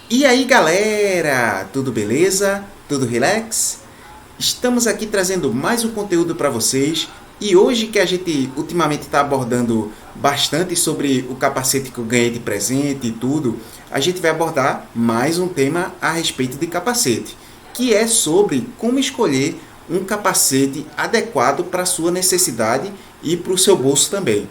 E aí galera, tudo beleza? Tudo relax? Estamos aqui trazendo mais um conteúdo para vocês e hoje que a gente ultimamente está abordando bastante sobre o capacete que eu ganhei de presente e tudo, a gente vai abordar mais um tema a respeito de capacete, que é sobre como escolher um capacete adequado para a sua necessidade e para o seu bolso também.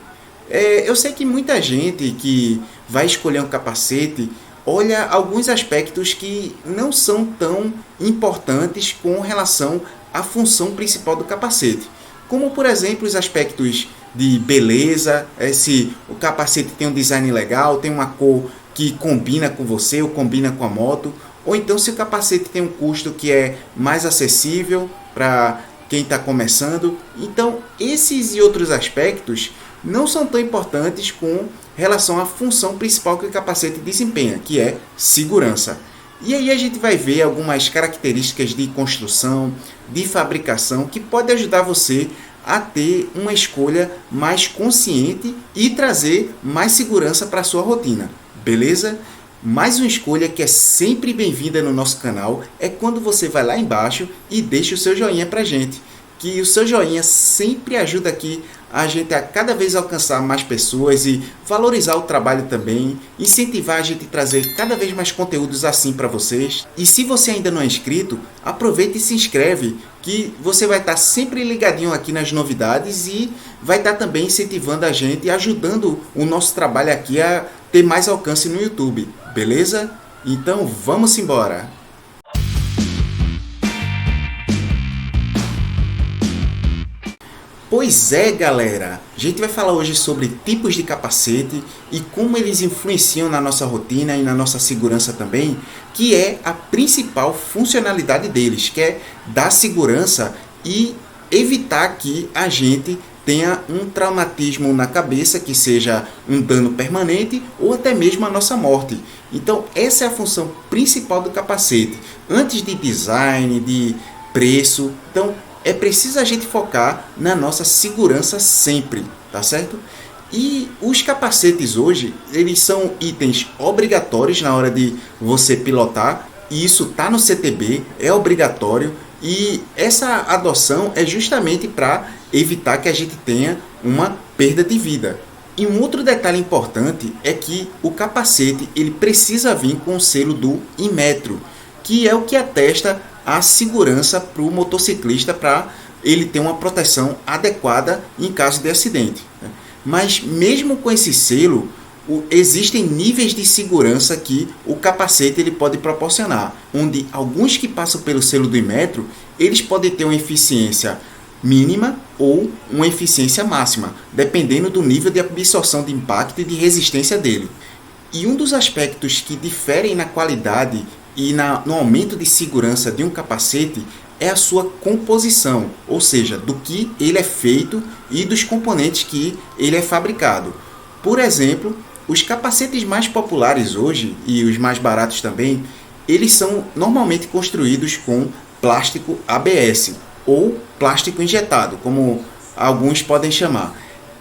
Eu sei que muita gente que vai escolher um capacete olha alguns aspectos que não são tão importantes com relação à função principal do capacete, como por exemplo os aspectos de beleza, se o capacete tem um design legal, tem uma cor que combina com você ou combina com a moto, ou então se o capacete tem um custo que é mais acessível para quem está começando. Então esses e outros aspectos não são tão importantes com relação à função principal que o capacete desempenha, que é segurança. E aí a gente vai ver algumas características de construção, de fabricação, que pode ajudar você a ter uma escolha mais consciente e trazer mais segurança para a sua rotina, beleza? Mais uma escolha que é sempre bem-vinda no nosso canal é quando você vai lá embaixo e deixa o seu joinha para a gente, que o seu joinha sempre ajuda aqui a gente a cada vez alcançar mais pessoas e valorizar o trabalho também, incentivar a gente a trazer cada vez mais conteúdos assim para vocês. E se você ainda não é inscrito, aproveita e se inscreve, que você vai estar sempre ligadinho aqui nas novidades e vai estar também incentivando a gente e ajudando o nosso trabalho aqui a ter mais alcance no YouTube, beleza? Então vamos embora! Pois é, galera! A gente vai falar hoje sobre tipos de capacete e como eles influenciam na nossa rotina e na nossa segurança também, que é a principal funcionalidade deles, que é dar segurança e evitar que a gente tenha um traumatismo na cabeça, que seja um dano permanente ou até mesmo a nossa morte. Então, essa é a função principal do capacete, antes de design, de preço. Então, é preciso a gente focar na nossa segurança sempre, tá certo? E os capacetes hoje, eles são itens obrigatórios na hora de você pilotar, e isso tá no CTB, é obrigatório, e essa adoção é justamente para evitar que a gente tenha uma perda de vida. E um outro detalhe importante é que o capacete ele precisa vir com o selo do Inmetro, que é o que atesta a segurança para o motociclista, para ele ter uma proteção adequada em caso de acidente. Mas mesmo com esse selo, existem níveis de segurança que o capacete ele pode proporcionar, onde alguns que passam pelo selo do Inmetro, eles podem ter uma eficiência mínima ou uma eficiência máxima, dependendo do nível de absorção de impacto e de resistência dele. E um dos aspectos que diferem na qualidade e no aumento de segurança de um capacete é a sua composição, ou seja, do que ele é feito e dos componentes que ele é fabricado. Por exemplo, os capacetes mais populares hoje e os mais baratos também, eles são normalmente construídos com plástico ABS ou plástico injetado, como alguns podem chamar.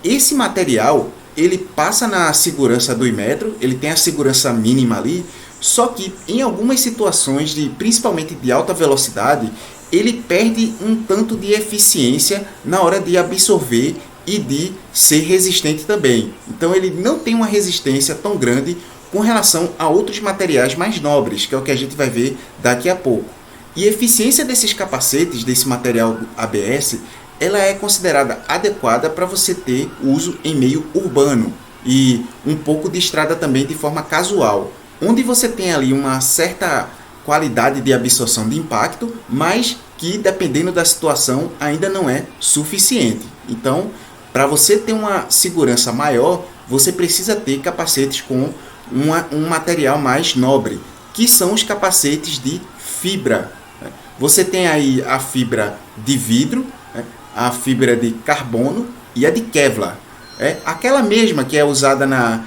Esse material ele passa na segurança do Inmetro, ele tem a segurança mínima ali, só que em algumas situações, principalmente de alta velocidade, ele perde um tanto de eficiência na hora de absorver e de ser resistente também. Então ele não tem uma resistência tão grande com relação a outros materiais mais nobres, que é o que a gente vai ver daqui a pouco. E a eficiência desses capacetes, desse material ABS, ela é considerada adequada para você ter uso em meio urbano e um pouco de estrada também de forma casual, onde você tem ali uma certa qualidade de absorção de impacto, mas que dependendo da situação ainda não é suficiente. Então, para você ter uma segurança maior, você precisa ter capacetes com um material mais nobre, que são os capacetes de fibra. Você tem aí a fibra de vidro, a fibra de carbono e a de Kevlar. Aquela mesma que é usada na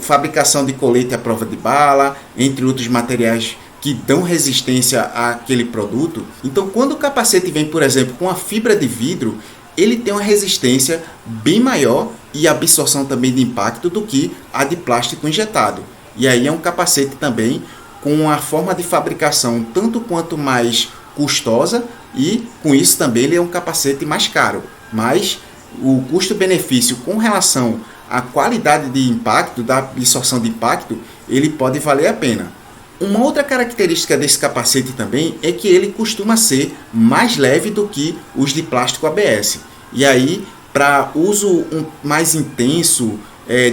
fabricação de colete à prova de bala, entre outros materiais que dão resistência àquele produto. Então, quando o capacete vem, por exemplo, com a fibra de vidro, ele tem uma resistência bem maior e absorção também de impacto do que a de plástico injetado. E aí é um capacete também com a forma de fabricação tanto quanto mais custosa, e com isso também ele é um capacete mais caro. Mas o custo-benefício com relação à qualidade de impacto, da absorção de impacto, ele pode valer a pena. Uma outra característica desse capacete também é que ele costuma ser mais leve do que os de plástico ABS. E aí, para uso mais intenso,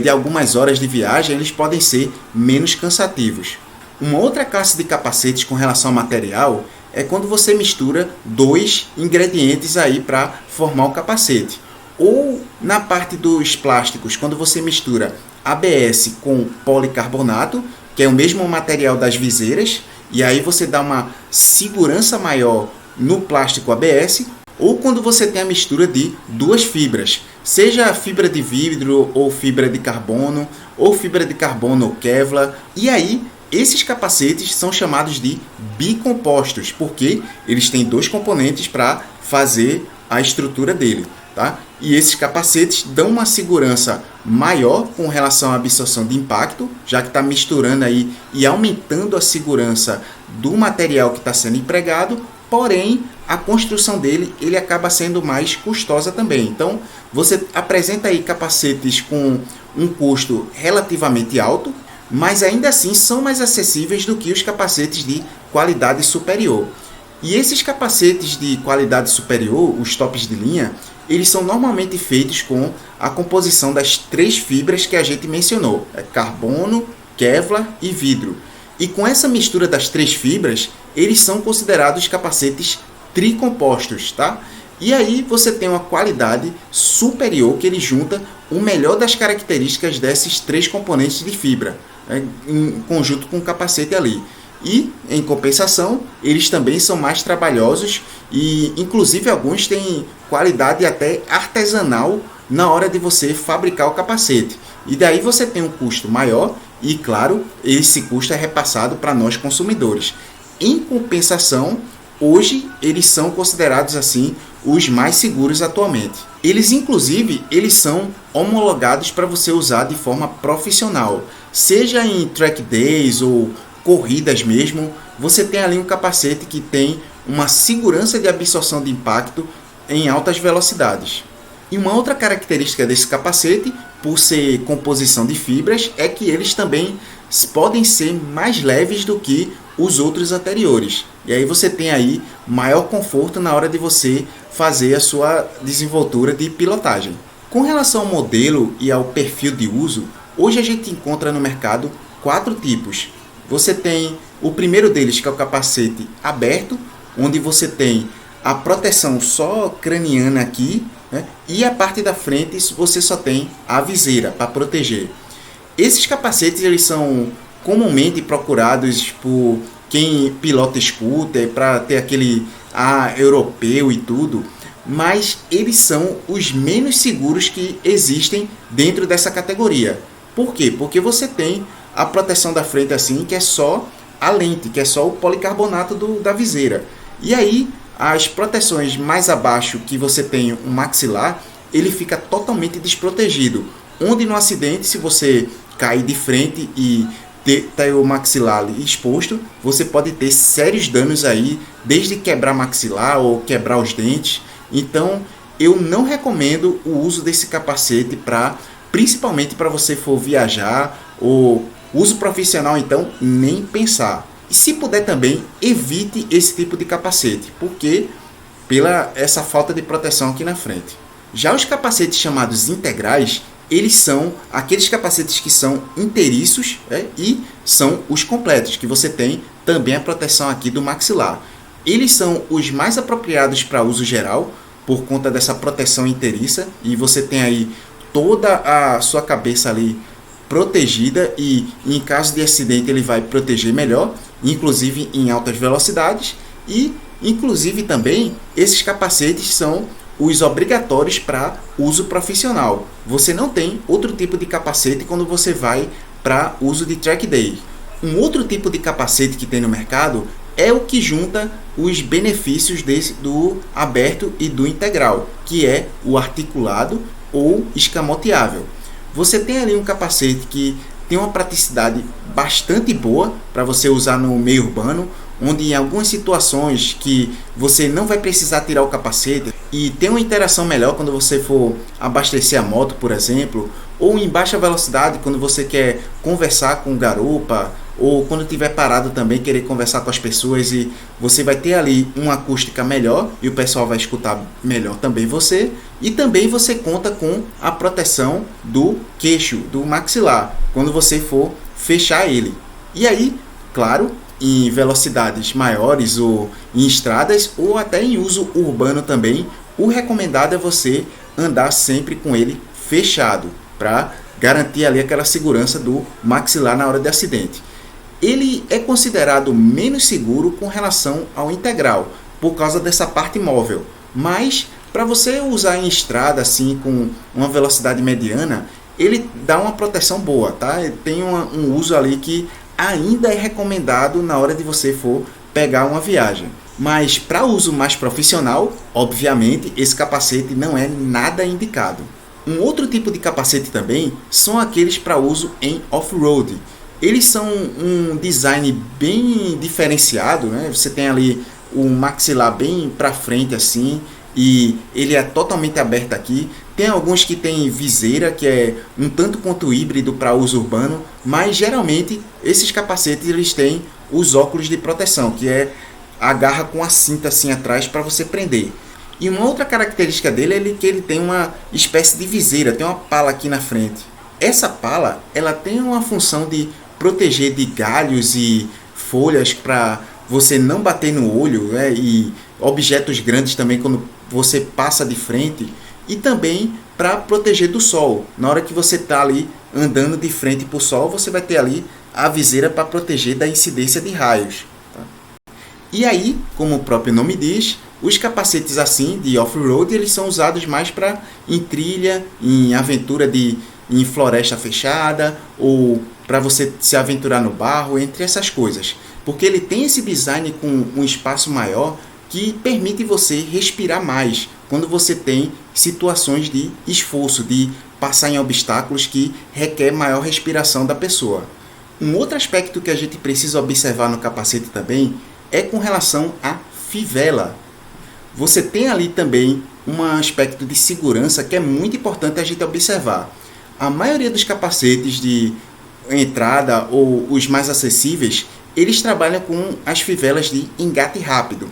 de algumas horas de viagem, eles podem ser menos cansativos. Uma outra classe de capacetes com relação ao material é quando você mistura dois ingredientes aí para formar o capacete. Ou na parte dos plásticos, quando você mistura ABS com policarbonato, que é o mesmo material das viseiras, e aí você dá uma segurança maior no plástico ABS, ou quando você tem a mistura de duas fibras, seja fibra de vidro ou fibra de carbono ou Kevlar, e aí esses capacetes são chamados de bicompostos, porque eles têm dois componentes para fazer a estrutura dele, tá? E esses capacetes dão uma segurança maior com relação à absorção de impacto, já que está misturando aí e aumentando a segurança do material que está sendo empregado, porém a construção dele ele acaba sendo mais custosa também. Então você apresenta aí capacetes com um custo relativamente alto, mas ainda assim são mais acessíveis do que os capacetes de qualidade superior. E esses capacetes de qualidade superior, os tops de linha, eles são normalmente feitos com a composição das três fibras que a gente mencionou, carbono, Kevlar e vidro. E com essa mistura das três fibras, eles são considerados capacetes tricompostos, tá? E aí você tem uma qualidade superior que ele junta o melhor das características desses três componentes de fibra, em conjunto com o capacete ali. E, em compensação, eles também são mais trabalhosos e, inclusive, alguns têm qualidade até artesanal na hora de você fabricar o capacete. E daí você tem um custo maior e, claro, esse custo é repassado para nós consumidores. Em compensação, hoje eles são considerados assim os mais seguros atualmente. Eles, inclusive, eles são homologados para você usar de forma profissional, seja em track days ou corridas mesmo. Você tem ali um capacete que tem uma segurança de absorção de impacto em altas velocidades. E uma outra característica desse capacete, por ser composição de fibras, é que eles também podem ser mais leves do que os outros anteriores. E aí você tem aí maior conforto na hora de você fazer a sua desenvoltura de pilotagem. Com relação ao modelo e ao perfil de uso, hoje a gente encontra no mercado 4 tipos. Você tem o primeiro deles, que é o capacete aberto, onde você tem a proteção só craniana aqui, né? E a parte da frente você só tem a viseira para proteger. Esses capacetes eles são comumente procurados por quem pilota scooter para ter aquele ar europeu e tudo, mas eles são os menos seguros que existem dentro dessa categoria. Por quê? Porque você tem a proteção da frente assim, que é só a lente, que é só o policarbonato da viseira. E aí, as proteções mais abaixo, que você tem um maxilar, ele fica totalmente desprotegido. Onde no acidente, se você cair de frente e ter o maxilar ali exposto, você pode ter sérios danos aí, desde quebrar maxilar ou quebrar os dentes. Então, eu não recomendo o uso desse capacete principalmente para você for viajar ou uso profissional, então nem pensar. E se puder também, evite esse tipo de capacete, porque pela essa falta de proteção aqui na frente. Já os capacetes chamados integrais, eles são aqueles capacetes que são inteiriços, e são os completos, que você tem também a proteção aqui do maxilar. Eles são os mais apropriados para uso geral, por conta dessa proteção inteiriça, e você tem aí toda a sua cabeça ali protegida, e em caso de acidente ele vai proteger melhor, inclusive em altas velocidades. E inclusive também esses capacetes são os obrigatórios para uso profissional. Você não tem outro tipo de capacete quando você vai para uso de track day. Um outro tipo de capacete que tem no mercado é o que junta os benefícios do aberto e do integral, que é o articulado ou escamoteável. Você tem ali um capacete que tem uma praticidade bastante boa para você usar no meio urbano, onde em algumas situações que você não vai precisar tirar o capacete e tem uma interação melhor quando você for abastecer a moto, por exemplo, ou em baixa velocidade quando você quer conversar com o garupa, ou quando estiver parado também querer conversar com as pessoas, e você vai ter ali uma acústica melhor e o pessoal vai escutar melhor também você, e também você conta com a proteção do queixo, do maxilar, quando você for fechar ele. E aí, claro, em velocidades maiores ou em estradas ou até em uso urbano também, o recomendado é você andar sempre com ele fechado para garantir ali aquela segurança do maxilar na hora de acidente. Ele é considerado menos seguro com relação ao integral, por causa dessa parte móvel. Mas, para você usar em estrada, assim, com uma velocidade mediana, ele dá uma proteção boa, tá? Tem um uso ali que ainda é recomendado na hora de você for pegar uma viagem. Mas, para uso mais profissional, obviamente, esse capacete não é nada indicado. Um outro tipo de capacete também são aqueles para uso em off-road. Eles são um design bem diferenciado, né? Você tem ali o maxilar bem para frente assim, e ele é totalmente aberto aqui. Tem alguns que tem viseira, que é um tanto quanto híbrido para uso urbano, mas geralmente esses capacetes eles têm os óculos de proteção, que é a garra com a cinta assim atrás para você prender. E uma outra característica dele é que ele tem uma espécie de viseira, tem uma pala aqui na frente. Essa pala ela tem uma função de proteger de galhos e folhas para você não bater no olho, né? E objetos grandes também quando você passa de frente, e também para proteger do sol. Na hora que você está ali andando de frente para o sol, você vai ter ali a viseira para proteger da incidência de raios. Tá? E aí, como o próprio nome diz, os capacetes assim de off-road eles são usados mais para em trilha, em aventura em floresta fechada, ou para você se aventurar no barro, entre essas coisas. Porque ele tem esse design com um espaço maior que permite você respirar mais quando você tem situações de esforço, de passar em obstáculos que requer maior respiração da pessoa. Um outro aspecto que a gente precisa observar no capacete também é com relação à fivela. Você tem ali também um aspecto de segurança que é muito importante a gente observar. A maioria dos capacetes de entrada ou os mais acessíveis, eles trabalham com as fivelas de engate rápido.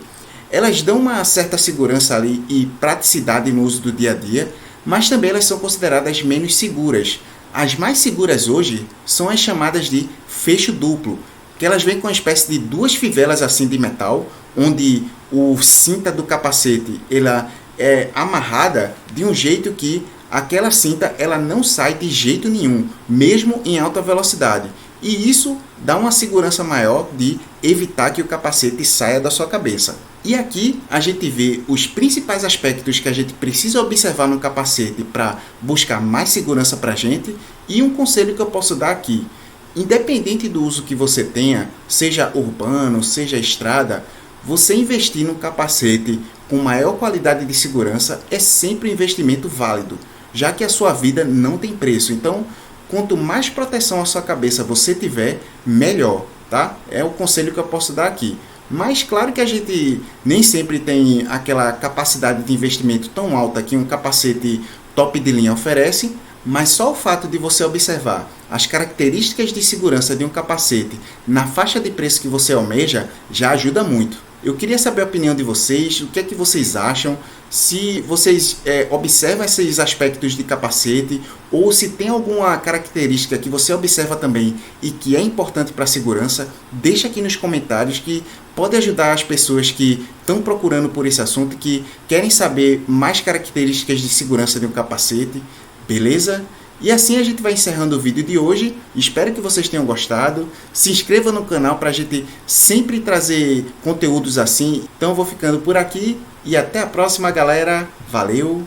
Elas dão uma certa segurança ali e praticidade no uso do dia a dia, mas também elas são consideradas menos seguras. As mais seguras hoje são as chamadas de fecho duplo, que elas vêm com uma espécie de duas fivelas assim de metal, onde o cinta do capacete ela é amarrada de um jeito que aquela cinta ela não sai de jeito nenhum, mesmo em alta velocidade. E isso dá uma segurança maior de evitar que o capacete saia da sua cabeça. E aqui a gente vê os principais aspectos que a gente precisa observar no capacete para buscar mais segurança para a gente. E um conselho que eu posso dar aqui: independente do uso que você tenha, seja urbano, seja estrada, você investir no capacete com maior qualidade de segurança é sempre um investimento válido, já que a sua vida não tem preço. Então, quanto mais proteção à sua cabeça você tiver, melhor, tá? É o conselho que eu posso dar aqui. Mas claro que a gente nem sempre tem aquela capacidade de investimento tão alta que um capacete top de linha oferece, mas só o fato de você observar as características de segurança de um capacete na faixa de preço que você almeja já ajuda muito. Eu queria saber a opinião de vocês, o que é que vocês acham, se vocês observam esses aspectos de capacete, ou se tem alguma característica que você observa também e que é importante para a segurança, deixa aqui nos comentários que pode ajudar as pessoas que estão procurando por esse assunto, que querem saber mais características de segurança de um capacete, beleza? E assim a gente vai encerrando o vídeo de hoje. Espero que vocês tenham gostado. Se inscreva no canal para a gente sempre trazer conteúdos assim. Então eu vou ficando por aqui e até a próxima, galera. Valeu!